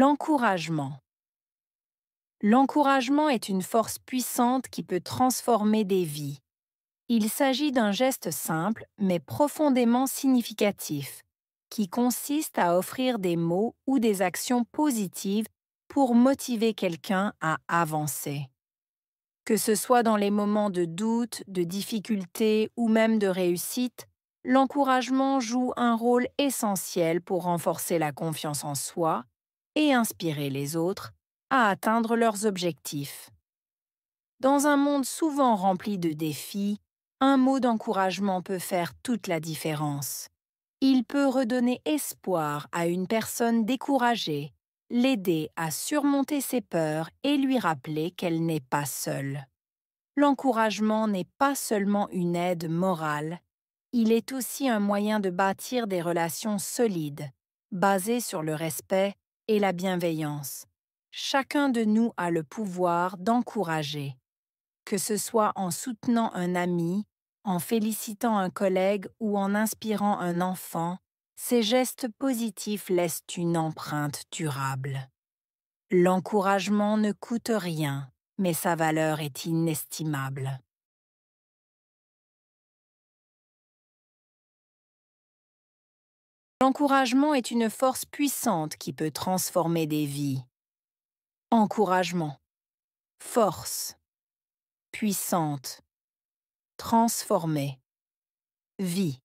L'encouragement. L'encouragement est une force puissante qui peut transformer des vies. Il s'agit d'un geste simple mais profondément significatif, qui consiste à offrir des mots ou des actions positives pour motiver quelqu'un à avancer. Que ce soit dans les moments de doute, de difficulté ou même de réussite, l'encouragement joue un rôle essentiel pour renforcer la confiance en soi et inspirer les autres à atteindre leurs objectifs. Dans un monde souvent rempli de défis, un mot d'encouragement peut faire toute la différence. Il peut redonner espoir à une personne découragée, l'aider à surmonter ses peurs et lui rappeler qu'elle n'est pas seule. L'encouragement n'est pas seulement une aide morale, il est aussi un moyen de bâtir des relations solides, basées sur le respect et la bienveillance. Chacun de nous a le pouvoir d'encourager, que ce soit en soutenant un ami, en félicitant un collègue ou en inspirant un enfant. Ces gestes positifs laissent une empreinte durable. L'encouragement ne coûte rien, mais sa valeur est inestimable. L'encouragement est une force puissante qui peut transformer des vies. Encouragement, force, puissante, transformer, vie.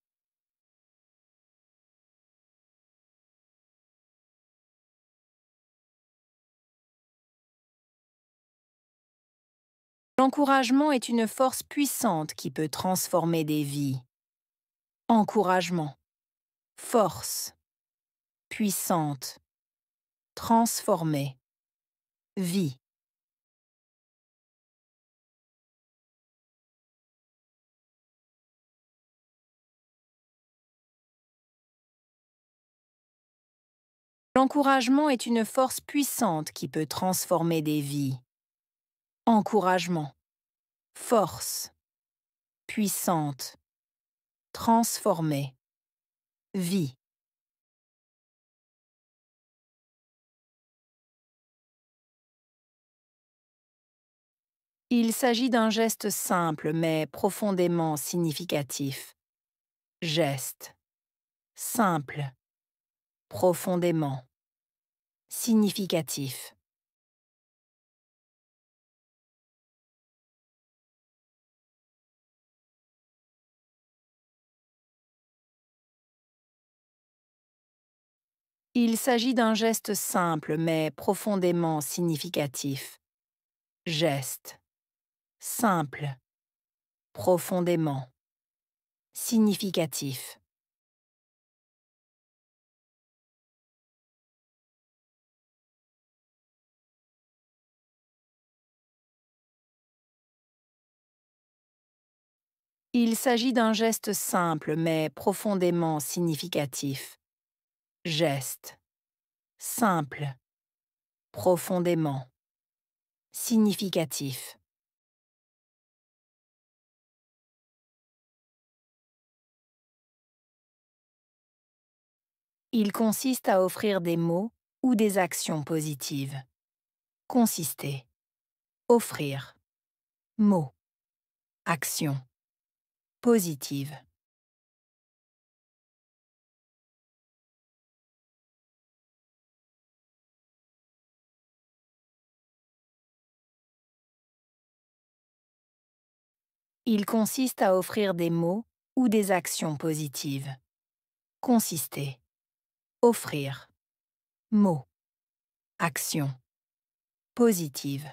L'encouragement est une force puissante qui peut transformer des vies. Encouragement, force, puissante, transformer, vie. L'encouragement est une force puissante qui peut transformer des vies. Encouragement, force, puissante, transformer, vie. Il s'agit d'un geste simple mais profondément significatif. Geste. Simple. Profondément. Significatif. Il s'agit d'un geste simple mais profondément significatif. Geste. Simple. Profondément. Significatif. Il s'agit d'un geste simple mais profondément significatif. Geste. Simple. Profondément. Significatif. Il consiste à offrir des mots ou des actions positives. Consister. Offrir. Mots. Action. Positive. Il consiste à offrir des mots ou des actions positives. Consister. Offrir. Mots. Action. Positive.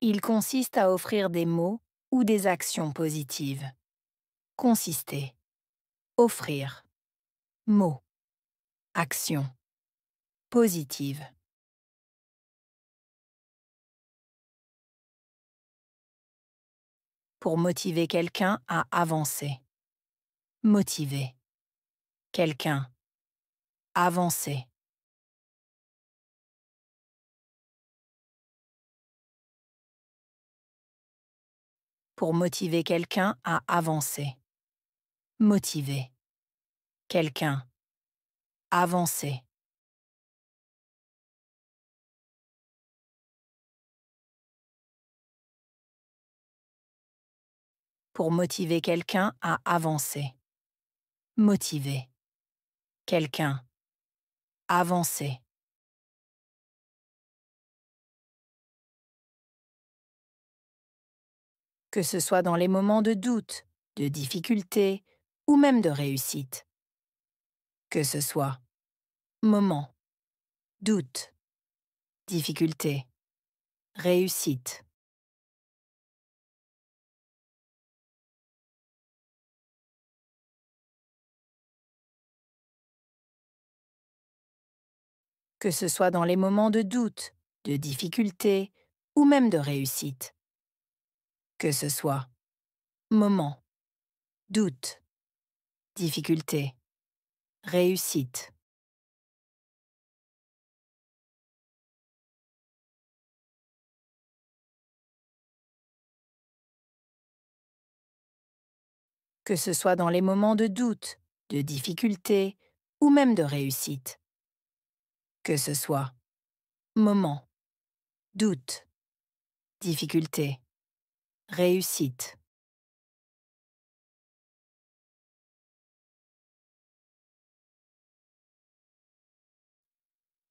Il consiste à offrir des mots ou des actions positives. Consister. Offrir. Mots. Action. Positive. Pour motiver quelqu'un à avancer. Motiver. Quelqu'un. Avancer. pour motiver quelqu'un à avancer. Motiver. Quelqu'un. Avancer. Pour motiver quelqu'un à avancer. Motiver. Quelqu'un. Avancer. Que ce soit dans les moments de doute, de difficulté ou même de réussite. Que ce soit moment, doute, difficulté, réussite. Que ce soit dans les moments de doute, de difficulté ou même de réussite. Que ce soit moment, doute, difficulté, réussite. Que ce soit dans les moments de doute, de difficulté ou même de réussite. Que ce soit moment, doute, difficulté, réussite.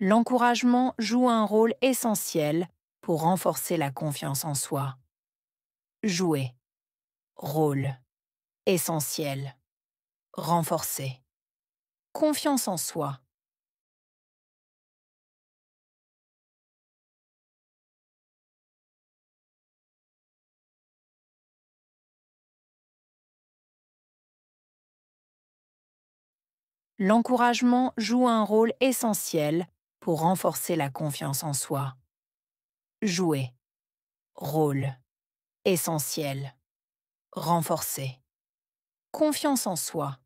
L'encouragement joue un rôle essentiel pour renforcer la confiance en soi. Jouer. Rôle. Essentiel. Renforcer. Confiance en soi. L'encouragement joue un rôle essentiel pour renforcer la confiance en soi. Jouer. Rôle. Essentiel. Renforcer. Confiance en soi.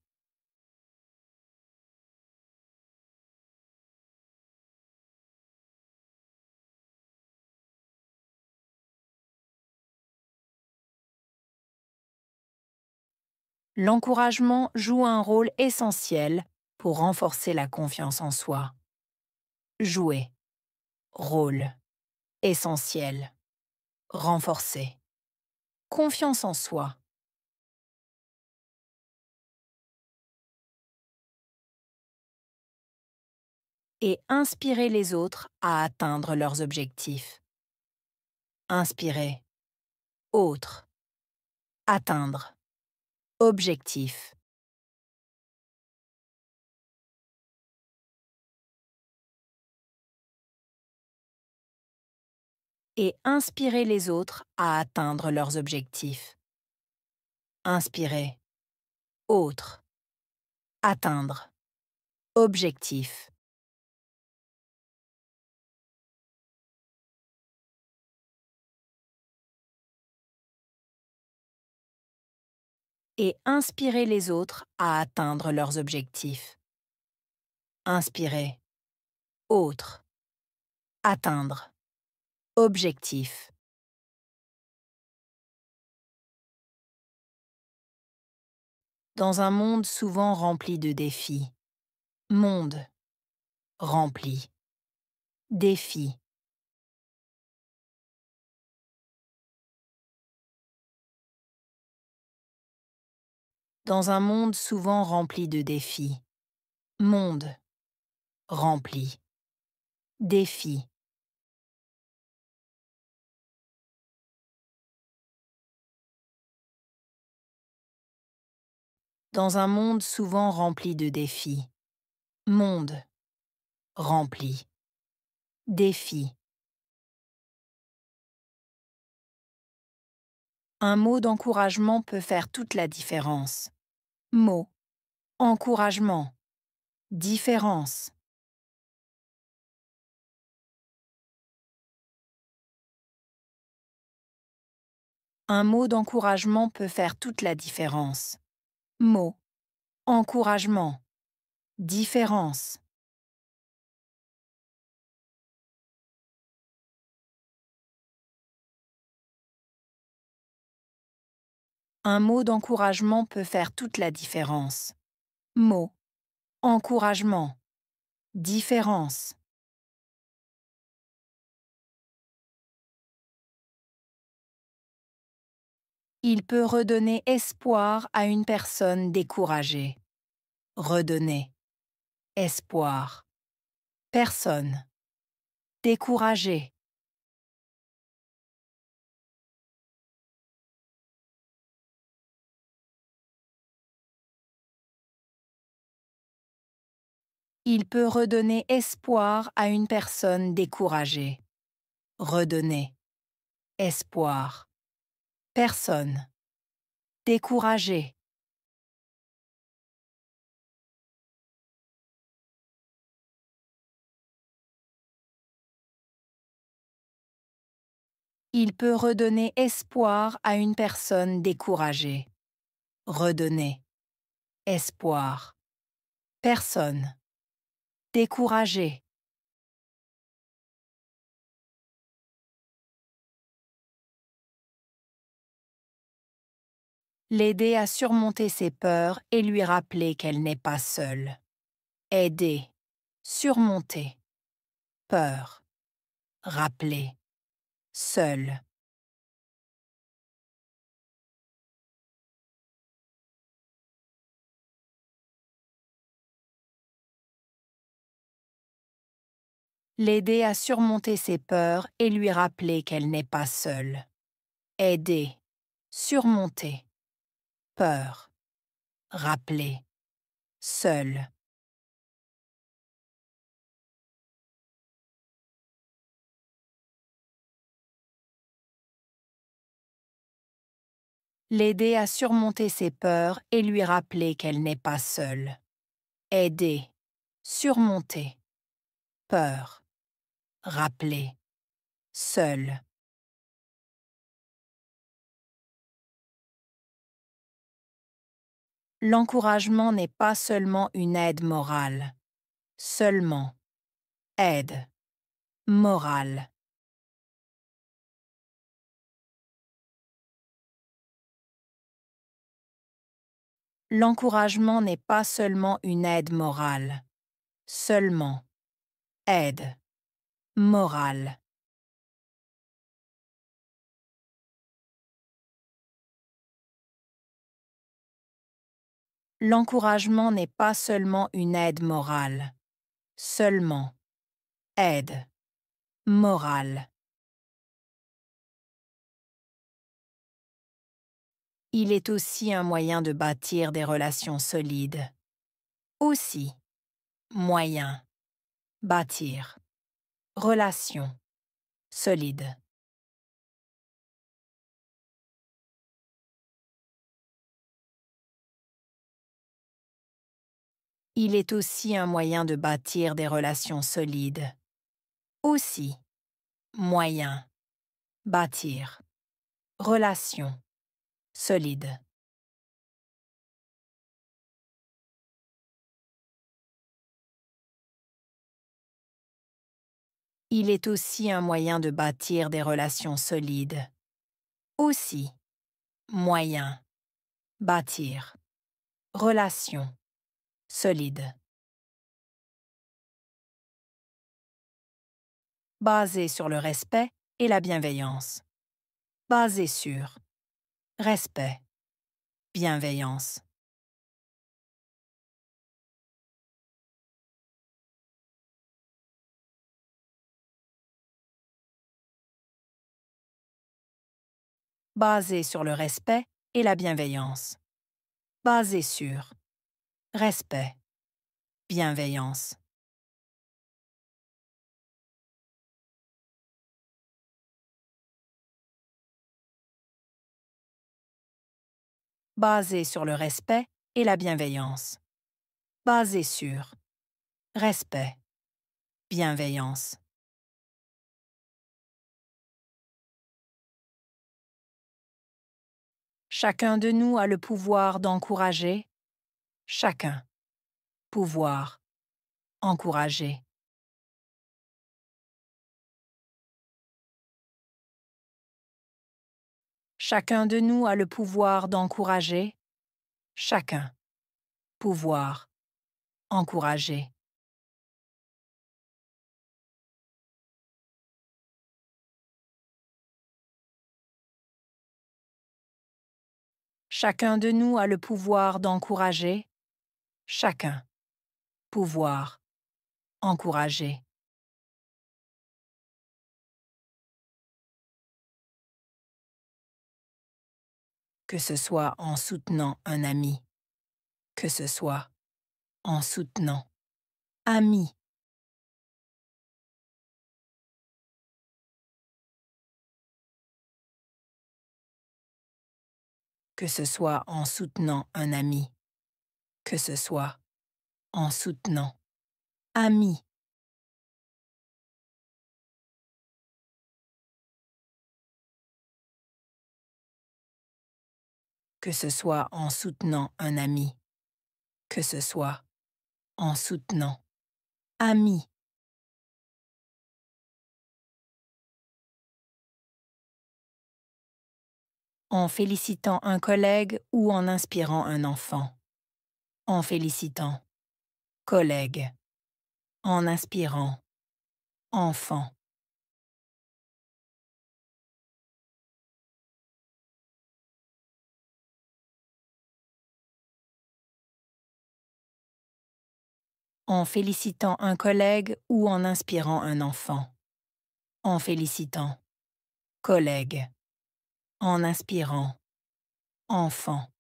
L'encouragement joue un rôle essentiel pour renforcer la confiance en soi. Jouer. Rôle. Essentiel. Renforcer. Confiance en soi. Et inspirer les autres à atteindre leurs objectifs. Inspirer. Autre. Atteindre. Objectif. Et inspirer les autres à atteindre leurs objectifs. Inspirer. Autre. Atteindre. Objectif. Et inspirer les autres à atteindre leurs objectifs. Inspirer. Autre. Atteindre. Objectif. Dans un monde souvent rempli de défis. Monde. Rempli. Défi. Dans un monde souvent rempli de défis. Monde. Rempli. Défi. Dans un monde souvent rempli de défis. Monde. Rempli. Défi. Un mot d'encouragement peut faire toute la différence. Mot. Encouragement. Différence. Un mot d'encouragement peut faire toute la différence. Mot. Encouragement. Différence. Un mot d'encouragement peut faire toute la différence. Mot, encouragement, différence. Il peut redonner espoir à une personne découragée. Redonner. Espoir. Personne. Découragée. Il peut redonner espoir à une personne découragée. Redonner. Espoir. Personne. Découragée. Il peut redonner espoir à une personne découragée. Redonner. Espoir. Personne. Découragée. L'aider à surmonter ses peurs et lui rappeler qu'elle n'est pas seule. Aider. Surmonter. Peur. Rappeler. Seule. L'aider à surmonter ses peurs et lui rappeler qu'elle n'est pas seule. Aider. Surmonter. Peur. Rappeler. Seule. L'aider à surmonter ses peurs et lui rappeler qu'elle n'est pas seule. Aider. Surmonter. Peur. Rappeler. Seule. L'encouragement n'est pas seulement une aide morale. Seulement. Aide. Morale. L'encouragement n'est pas seulement une aide morale. Seulement. Aide. Morale. L'encouragement n'est pas seulement une aide morale. Seulement. Aide. Morale. Il est aussi un moyen de bâtir des relations solides. Aussi. Moyen. Bâtir. Relation. Solide. Il est aussi un moyen de bâtir des relations solides. Aussi. Moyen. Bâtir. Relation. Solide. Il est aussi un moyen de bâtir des relations solides. Aussi. Moyen. Bâtir. Relation. Solide. Basé sur le respect et la bienveillance. Basé sur respect, bienveillance. Basé sur le respect et la bienveillance. Basé sur respect, bienveillance. Basé sur le respect et la bienveillance. Basé sur respect, bienveillance. Chacun de nous a le pouvoir d'encourager. Chacun. Pouvoir. Encourager. Chacun de nous a le pouvoir d'encourager. Chacun. Pouvoir. Encourager. Chacun de nous a le pouvoir d'encourager. Chacun. Pouvoir. Encourager. Que ce soit en soutenant un ami. Que ce soit en soutenant. Ami. Que ce soit en soutenant un ami. Que ce soit en soutenant. Ami. Que ce soit en soutenant un ami. Que ce soit en soutenant. Ami. En félicitant un collègue ou en inspirant un enfant. En félicitant. Collègue. En inspirant. Enfant. En félicitant un collègue ou en inspirant un enfant. En félicitant. Collègue. En inspirant. Enfant.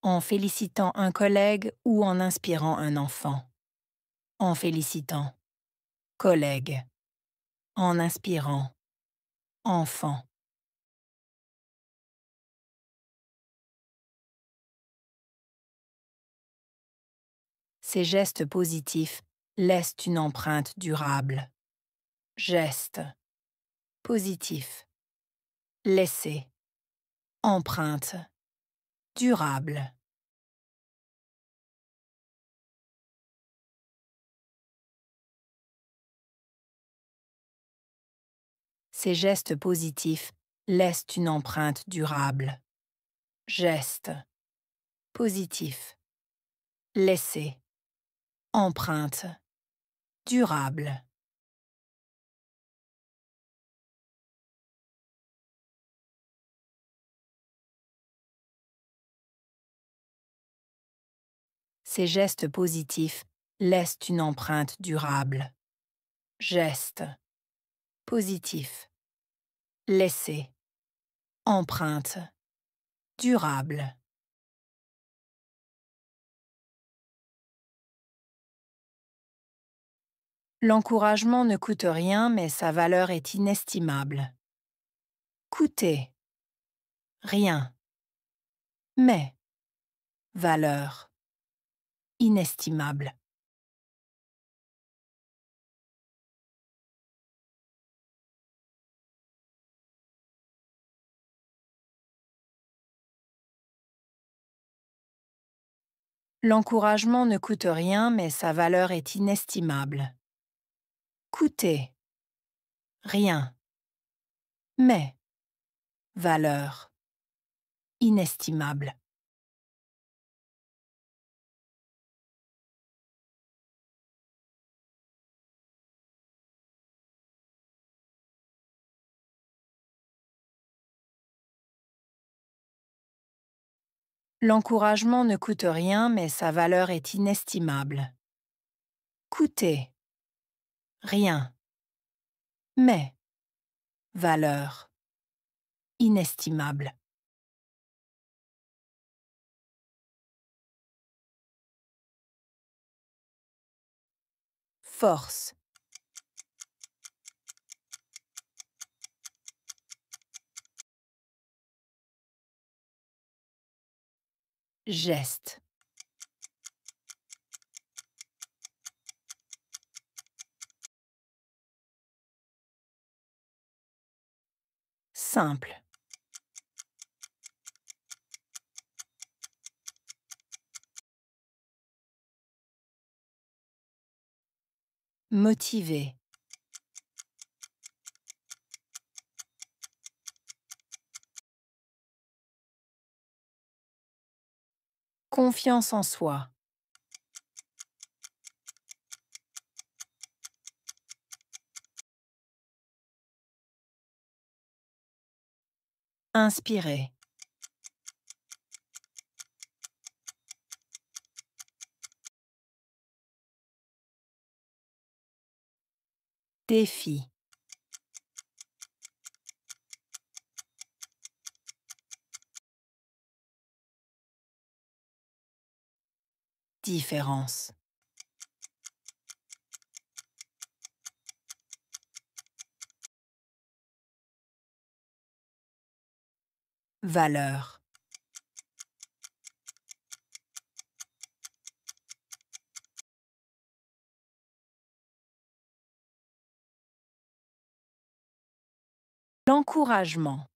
En félicitant un collègue ou en inspirant un enfant. En félicitant. Collègue. En inspirant. Enfant. Ces gestes positifs laissent une empreinte durable. Geste. Positif. Laisser. Empreinte. Durable. Ces gestes positifs laissent une empreinte durable. Geste. Positif. Laisser. Empreinte. Durable. Ces gestes positifs laissent une empreinte durable. Geste. Positif. Laisser. Empreinte. Durable. L'encouragement ne coûte rien, mais sa valeur est inestimable. Coûter. Rien. Mais. Valeur. Inestimable. L'encouragement ne coûte rien, mais sa valeur est inestimable. Coûter. Rien. Mais. Valeur. Inestimable. L'encouragement ne coûte rien, mais sa valeur est inestimable. Coûter. Rien. Mais. Valeur. Inestimable. Force. Geste. Simple. motiver, confiance en soi, inspirer, défi, différence, valeur, l'encouragement.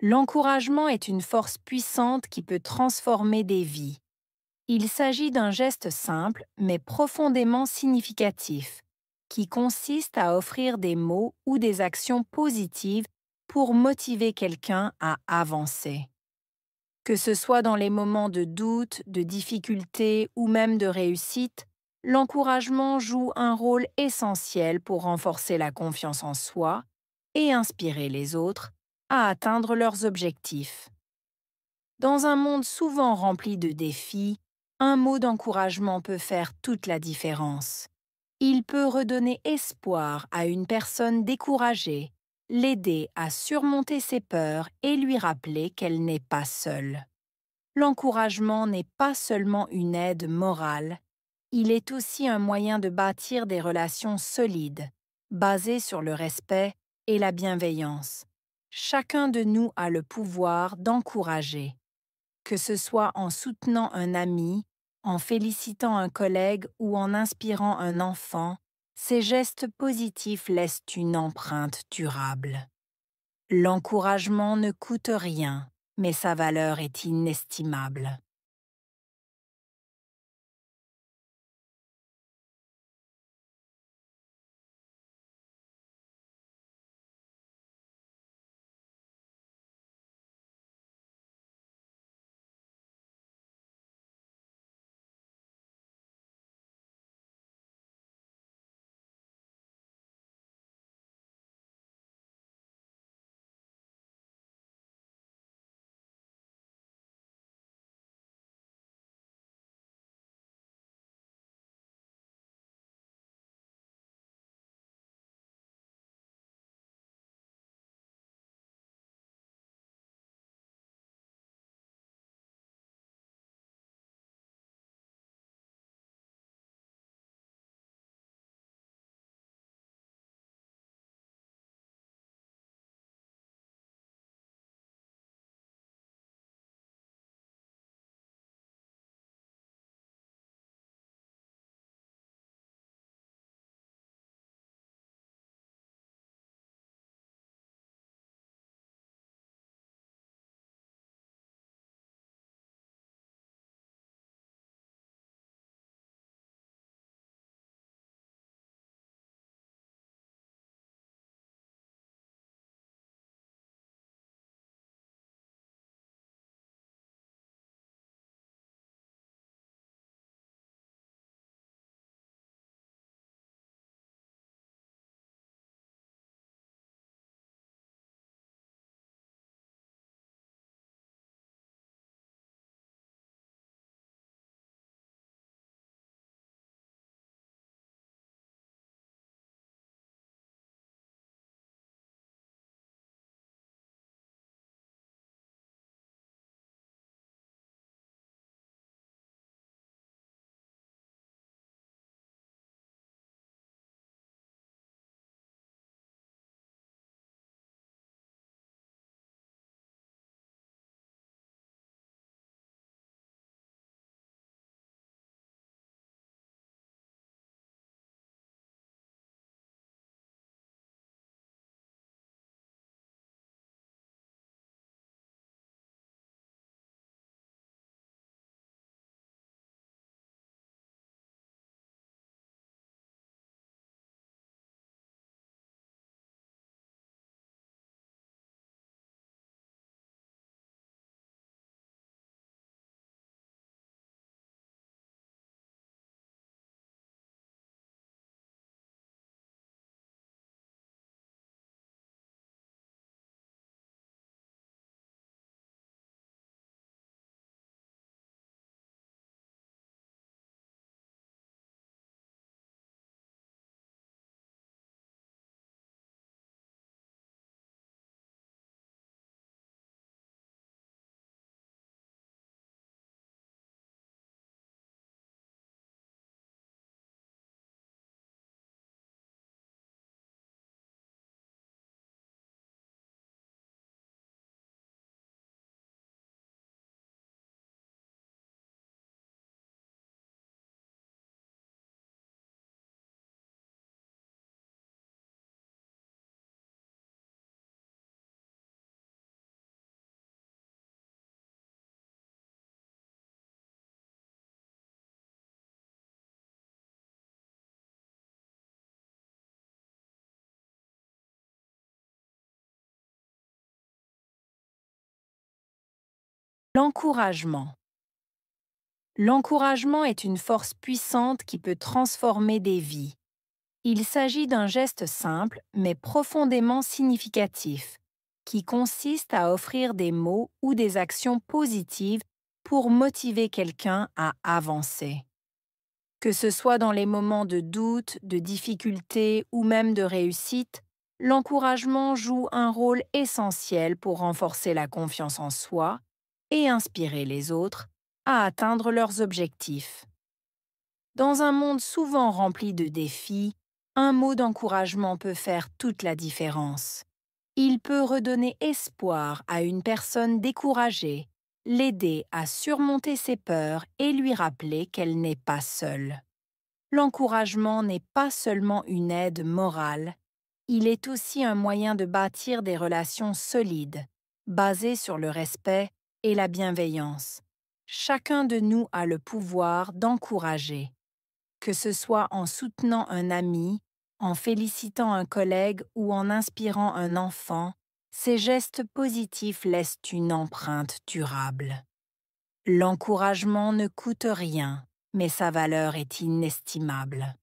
L'encouragement est une force puissante qui peut transformer des vies. Il s'agit d'un geste simple mais profondément significatif, qui consiste à offrir des mots ou des actions positives pour motiver quelqu'un à avancer. Que ce soit dans les moments de doute, de difficulté ou même de réussite, l'encouragement joue un rôle essentiel pour renforcer la confiance en soi et inspirer les autres à atteindre leurs objectifs. Dans un monde souvent rempli de défis, un mot d'encouragement peut faire toute la différence. Il peut redonner espoir à une personne découragée, l'aider à surmonter ses peurs et lui rappeler qu'elle n'est pas seule. L'encouragement n'est pas seulement une aide morale, il est aussi un moyen de bâtir des relations solides, basées sur le respect et la bienveillance. Chacun de nous a le pouvoir d'encourager, que ce soit en soutenant un ami, en félicitant un collègue ou en inspirant un enfant, ces gestes positifs laissent une empreinte durable. L'encouragement ne coûte rien, mais sa valeur est inestimable. L'encouragement. L'encouragement est une force puissante qui peut transformer des vies. Il s'agit d'un geste simple mais profondément significatif, qui consiste à offrir des mots ou des actions positives pour motiver quelqu'un à avancer. Que ce soit dans les moments de doute, de difficulté ou même de réussite, l'encouragement joue un rôle essentiel pour renforcer la confiance en soi et inspirer les autres à atteindre leurs objectifs. Dans un monde souvent rempli de défis, un mot d'encouragement peut faire toute la différence. Il peut redonner espoir à une personne découragée, l'aider à surmonter ses peurs et lui rappeler qu'elle n'est pas seule. L'encouragement n'est pas seulement une aide morale, il est aussi un moyen de bâtir des relations solides, basées sur le respect et la bienveillance. Chacun de nous a le pouvoir d'encourager, que ce soit en soutenant un ami, en félicitant un collègue ou en inspirant un enfant. Ces gestes positifs laissent une empreinte durable. L'encouragement ne coûte rien, mais sa valeur est inestimable.